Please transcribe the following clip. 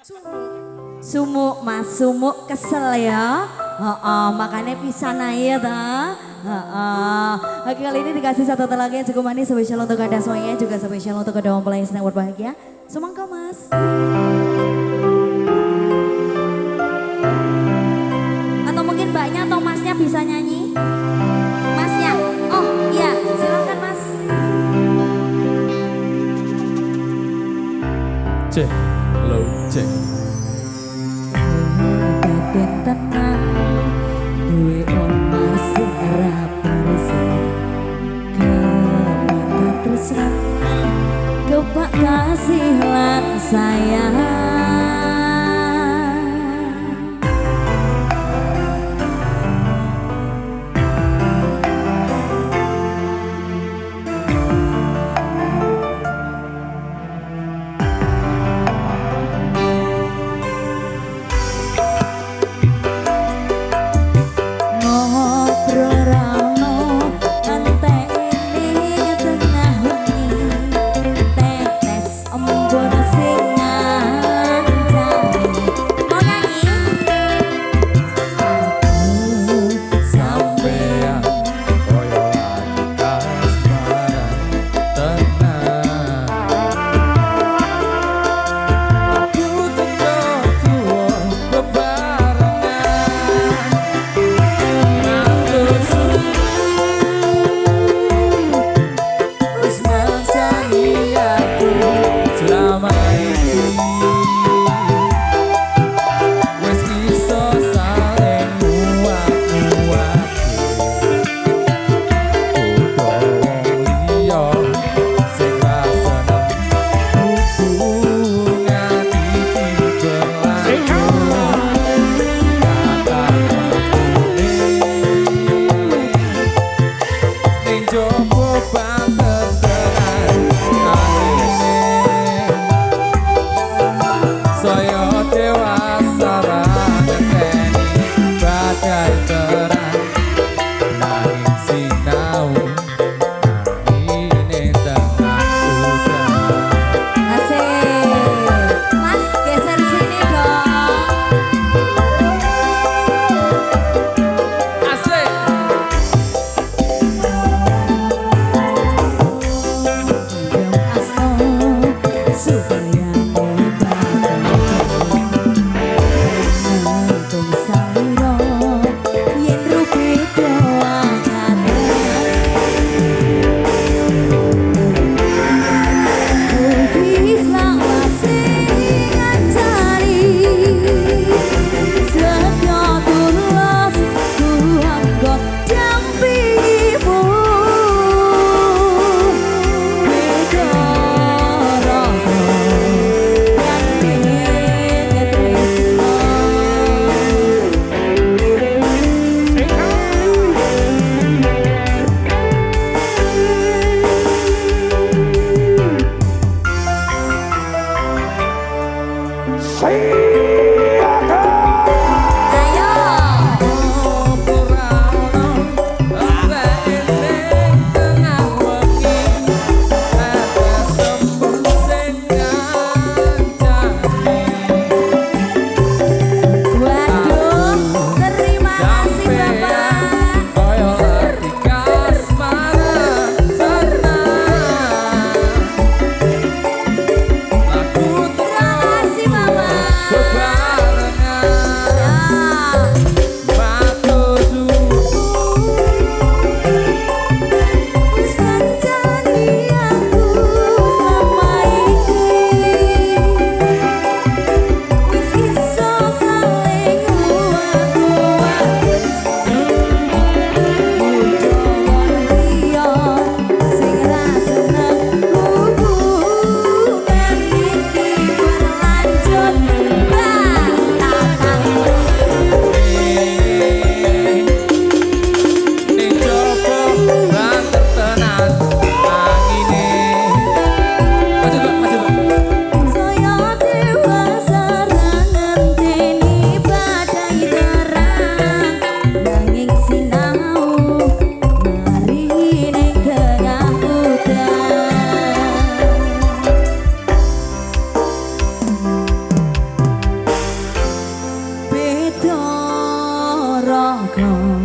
Sumuk mas, sumuk kesel ya. Makanya pisah naik ta. Oke, kali ini dikasih satu lagi yang cukup manis, spesial untuk Anda semuanya, juga spesial untuk kedua mempelai yang sedang berbahagia. Semangka mas. Atau mungkin mbaknya atau masnya bisa nyanyi? Masnya? Oh iya, silakan mas. Cek, hello, cek. Batin tenang, duwe omah sing raparisi. Kepaka tresnan, kepak kasih lan sayang. Goodbye. jaga